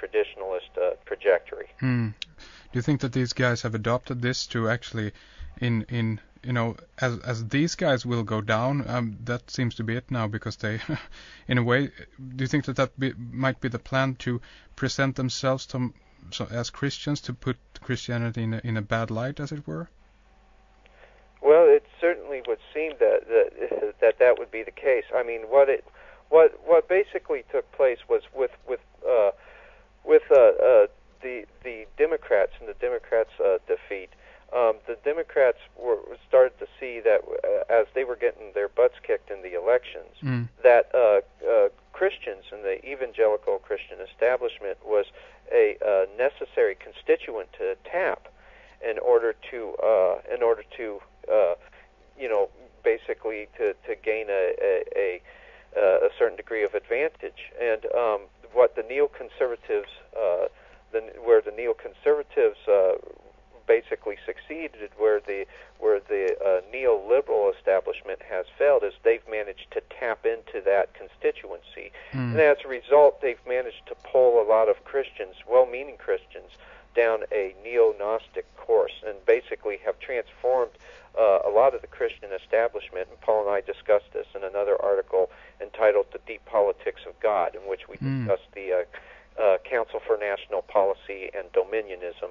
traditionalist trajectory. Do you think that these guys have adopted this to actually, in as these guys will go down, that seems to be it now, because they, in a way, do you think that might be the plan, to present themselves as Christians, to put Christianity in a bad light, as it were? Well, it certainly would seem that would be the case. I mean, what basically took place was with the Democrats and the Democrats' defeat. The Democrats started to see that as they were getting their butts kicked in the elections, that Christians and the evangelical Christian establishment was a necessary constituent to tap in order to basically to gain a certain degree of advantage. And what the neoconservatives, where the neoconservatives basically succeeded, where the neoliberal establishment has failed, is they've managed to tap into that constituency, and as a result, they've managed to pull a lot of Christians, well-meaning Christians, down a neo-Gnostic course, and basically have transformed a lot of the Christian establishment. And Paul and I discussed this in another article entitled "The Deep Politics of God," in which we discussed the Council for National Policy and Dominionism.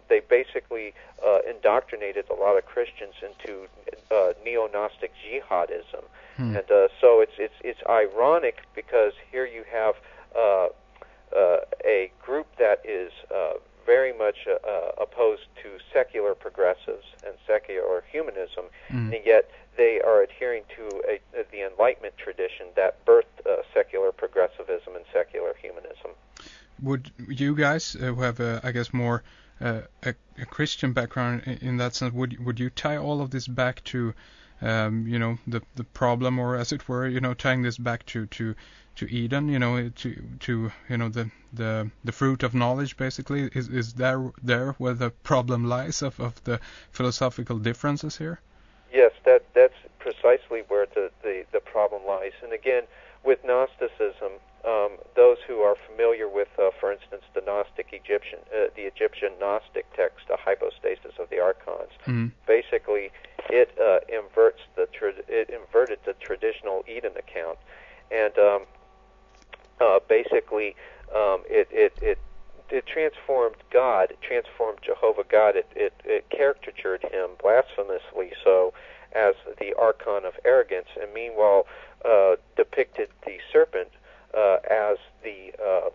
They basically indoctrinated a lot of Christians into neo-Gnostic jihadism, and so it's ironic, because here you have a group that is very much opposed to secular progressives and secular humanism, and yet they are adhering to the Enlightenment tradition that birthed secular progressivism and secular humanism. Would you guys, who have, I guess, more a Christian background in that sense, would you tie all of this back to, the problem, or as it were, tying this back to Eden, to the fruit of knowledge, basically? Is there where the problem lies of the philosophical differences here? Yes, that's precisely where the problem lies. And again, with Gnosticism, those who are familiar with, for instance, the the Egyptian Gnostic text, the Hypostasis of the Archons, basically it inverted the traditional Eden account, and basically it transformed God, it transformed Jehovah God. It caricatured him blasphemously so as the Archon of arrogance, and meanwhile depicted the serpent as the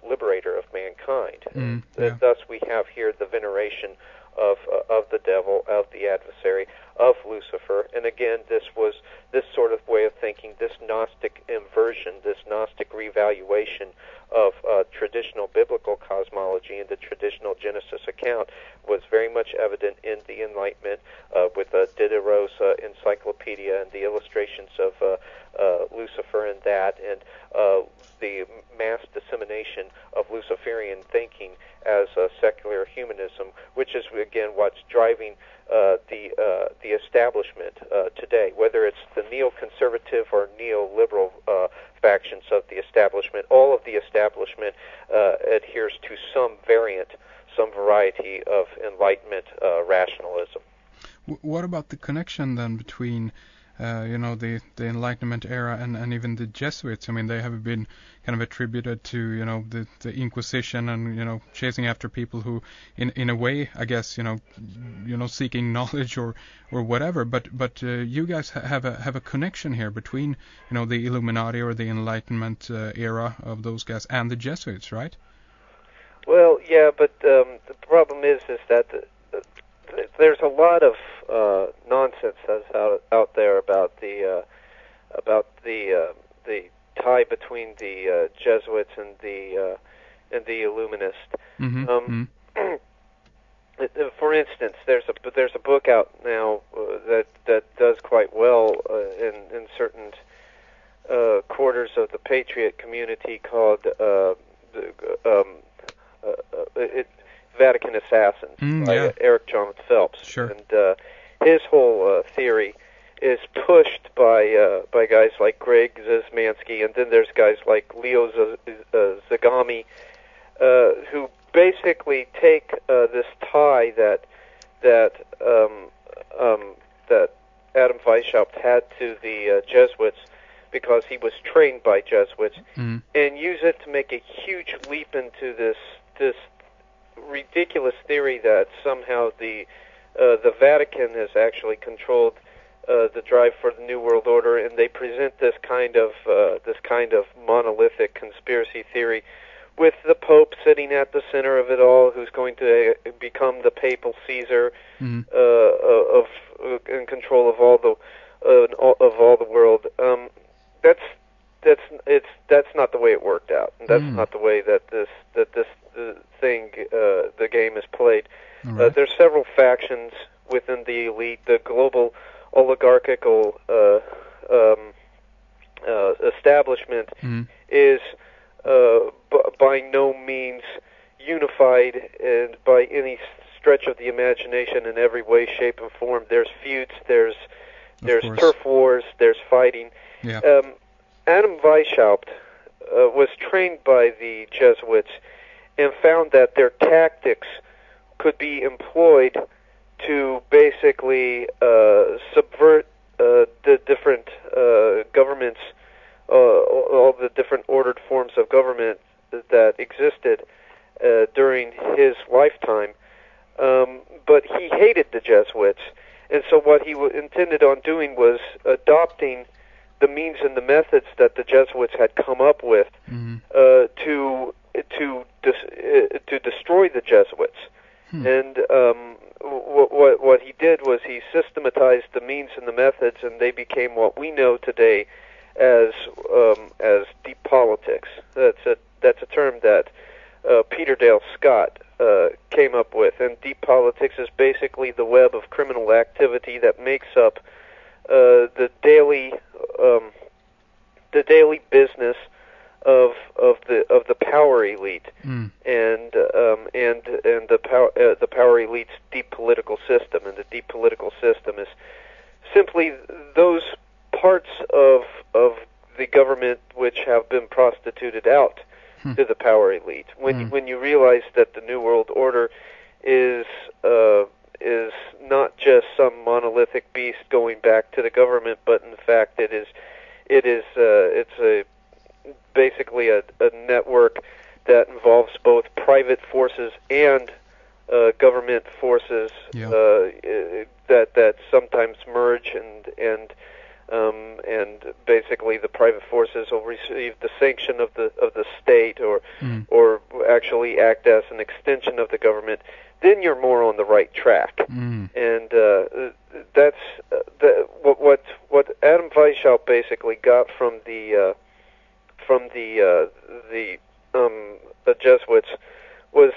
liberator of mankind. Thus we have here the veneration of the devil, of the adversary, of Lucifer. And again, this sort of way of thinking, this Gnostic inversion, this Gnostic revaluation of traditional biblical cosmology and the traditional Genesis account was very much evident in the Enlightenment, with Diderot's encyclopedia and the illustrations of Lucifer in that, and the mass dissemination of Luciferian thinking as secular humanism, which is again what's driving the establishment today, whether it's the neoconservative or neoliberal factions of the establishment. All of the establishment adheres to some variety of Enlightenment rationalism. What about the connection then between the Enlightenment era and even the Jesuits? I mean, they have been kind of attributed to, the Inquisition and, chasing after people who, in a way, I guess, seeking knowledge or whatever. But you guys have a connection here between, the Illuminati or the Enlightenment era of those guys and the Jesuits, right? Well, yeah, but the problem is that there's a lot of nonsense that's out there about the tie between the Jesuits and the Illuminists. For instance, there's a book out now that does quite well in certain quarters of the Patriot community called Vatican Assassins by Eric John Phelps. Sure. And his whole theory is pushed by guys like Greg Zizmansky, and then there's guys like Leo Zagami, basically take this tie that Adam Weishaupt had to the Jesuits, because he was trained by Jesuits, and use it to make a huge leap into this ridiculous theory that somehow the Vatican has actually controlled the drive for the New World Order, and they present this kind of monolithic conspiracy theory, with the Pope sitting at the center of it all, who's going to become the papal Caesar in control of all the world. That's not the way it worked out. That's not the way that this the game is played. Right. There's several factions within the elite. The global oligarchical establishment is by no means unified, and by any stretch of the imagination, in every way, shape, and form. There's feuds, there's turf wars, there's fighting. Yeah. Adam Weishaupt was trained by the Jesuits and found that their tactics could be employed to basically subvert the different governments, all the different ordered forms of government that existed during his lifetime. But he hated the Jesuits, and so what he intended on doing was adopting the means and the methods that the Jesuits had come up with to destroy the Jesuits. And what he did was he systematized the means and the methods, and they became what we know today as deep politics. That's a term that Peter Dale Scott came up with. And deep politics is basically the web of criminal activity that makes up the daily business of the power elite, and the power elite's deep political system. And the deep political system is simply those parts of the government which have been prostituted out to the power elite. When you realize that the New World Order is not just some monolithic beast going back to the government, but in fact it's basically a network that involves both private forces and government forces that sometimes merge, and basically the private forces will receive the sanction of the state, or actually act as an extension of the government. Then you're more on the right track, and that's what Adam Weishaupt basically got from the Jesuits was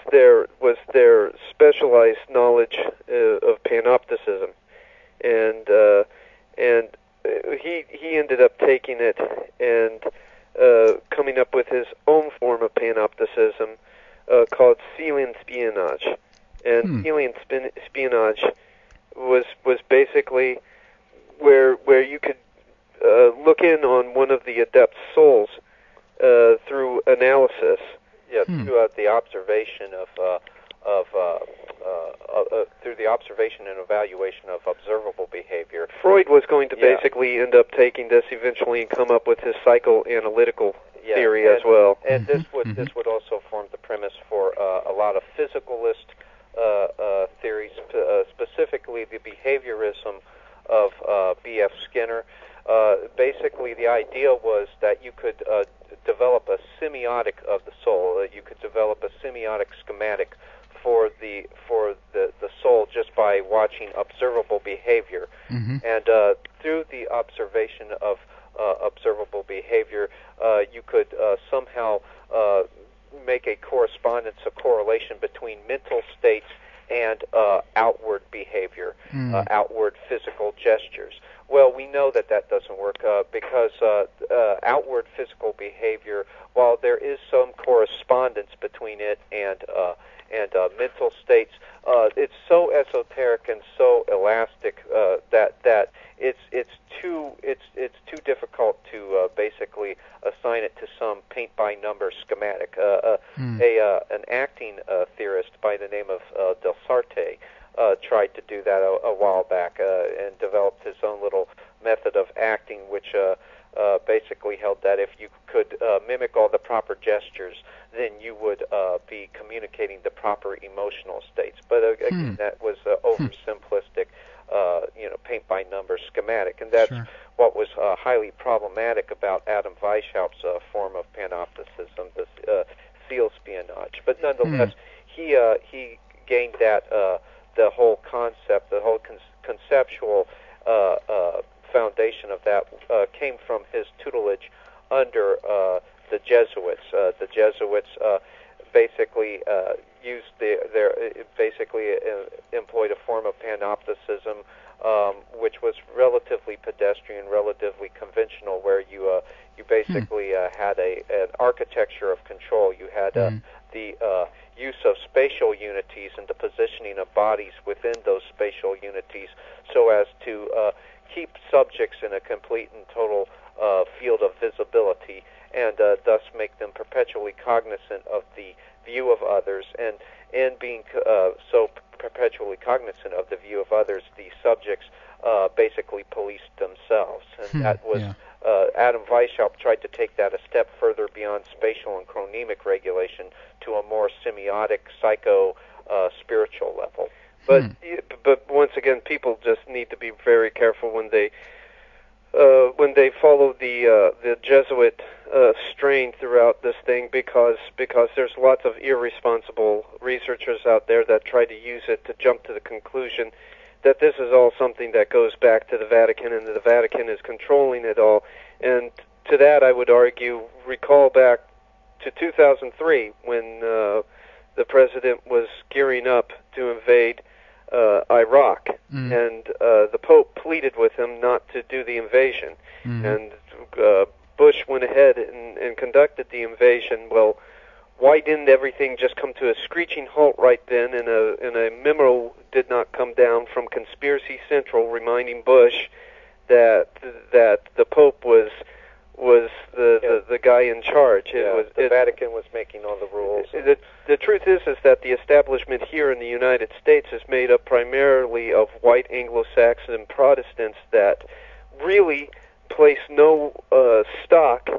their specialized knowledge of panopticism, and he ended up taking it and coming up with his own form of panopticism called Sealing espionage. And Sealing espionage was basically where you could look in on one of the adept souls through analysis. Yeah, through the observation through the observation and evaluation of observable behavior. Freud was going to basically end up taking this eventually and come up with his psychoanalytical theory as well. And this would also form the premise for a lot of physicalist theories, specifically the behaviorism of B.F. Skinner. Basically, the idea was that you could develop a semiotic of the soul. You could develop a semiotic schematic for the soul just by watching observable behavior, and through the observation of observable behavior, you could somehow make a correspondence, a correlation between mental states and outward behavior, outward physical gestures. Well, we know that doesn't work because outward physical behavior, while there is some correspondence between it and and mental states. It's so esoteric and so elastic that it's too difficult to basically assign it to some paint by number schematic. An acting theorist by the name of Del Sarte tried to do that a while back and developed his own little method of acting, which basically held that if you could mimic all the proper gestures, then you would be communicating the proper emotional states. But again, that was oversimplistic, paint by number schematic, and that's what was highly problematic about Adam Weishaupt's form of panopticism, the seal espionage. But nonetheless, he gained that the whole concept, the whole conceptual foundation of that came from his tutelage under the Jesuits. The Jesuits basically employed a form of panopticism, which was relatively pedestrian, relatively conventional, where you basically had an architecture of control. You had the use of spatial unities and the positioning of bodies within those spatial unities so as to keep subjects in a complete and total field of visibility, and thus make them perpetually cognizant of the view of others, and being so perpetually cognizant of the view of others, the subjects basically policed themselves. And that was Adam Weishaupt tried to take that a step further beyond spatial and chronemic regulation to a more semiotic, spiritual level. But once again, people just need to be very careful when they follow the Jesuit strain throughout this thing, because there's lots of irresponsible researchers out there that try to use it to jump to the conclusion that this is all something that goes back to the Vatican, and that the Vatican is controlling it all. And to that, I would argue, recall back to 2003 when the president was gearing up to invade Iraq, and the Pope pleaded with him not to do the invasion, and Bush went ahead and conducted the invasion. Well, why didn't everything just come to a screeching halt right then, and a memo did not come down from Conspiracy Central reminding Bush that the Pope was the guy in charge? The Vatican was making all the rules. The truth is that the establishment here in the United States is made up primarily of white Anglo-Saxon Protestants that really place no stock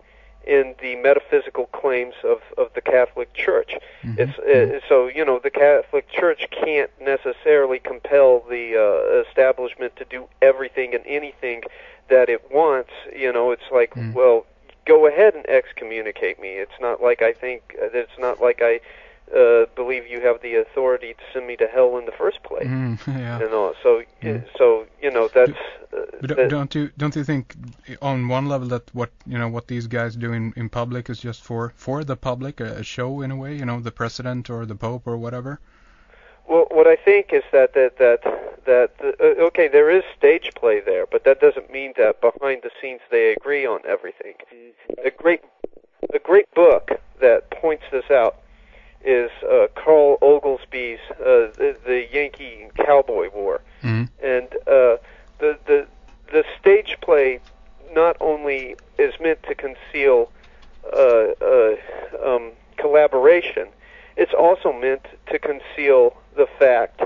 in the metaphysical claims of the Catholic Church. So the Catholic Church can't necessarily compel the establishment to do everything and anything that it wants. It's like, well, go ahead and excommunicate me. It's not like I believe you have the authority to send me to hell in the first place. That's. But don't you think, on one level, that what these guys do in public is just for the public, a show in a way? The president or the Pope or whatever. Well, what I think is that okay, there is stage play there, but that doesn't mean that behind the scenes they agree on everything. A great book that points this out is Carl Oglesby's the Yankee Cowboy War, and the stage play not only is meant to conceal collaboration, it's also meant to conceal the fact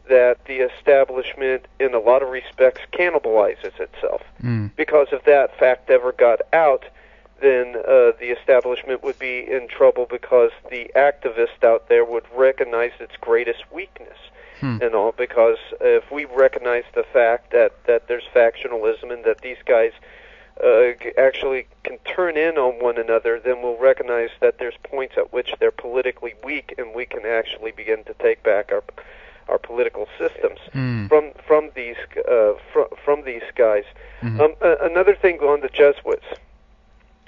that the establishment, in a lot of respects, cannibalizes itself. Because if that fact ever got out, then the establishment would be in trouble, because the activist out there would recognize its greatest weakness. And all, because if we recognize the fact that there's factionalism and that these guys actually can turn in on one another, then we'll recognize that there's points at which they're politically weak, and we can actually begin to take back our political systems from these guys. Another thing on the Jesuits.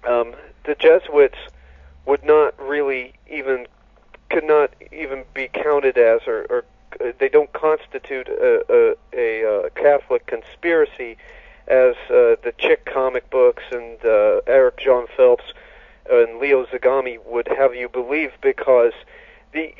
The Jesuits could not even be counted as, or they don't constitute a Catholic conspiracy, as the Chick comic books and Eric John Phelps and Leo Zagami would have you believe, because the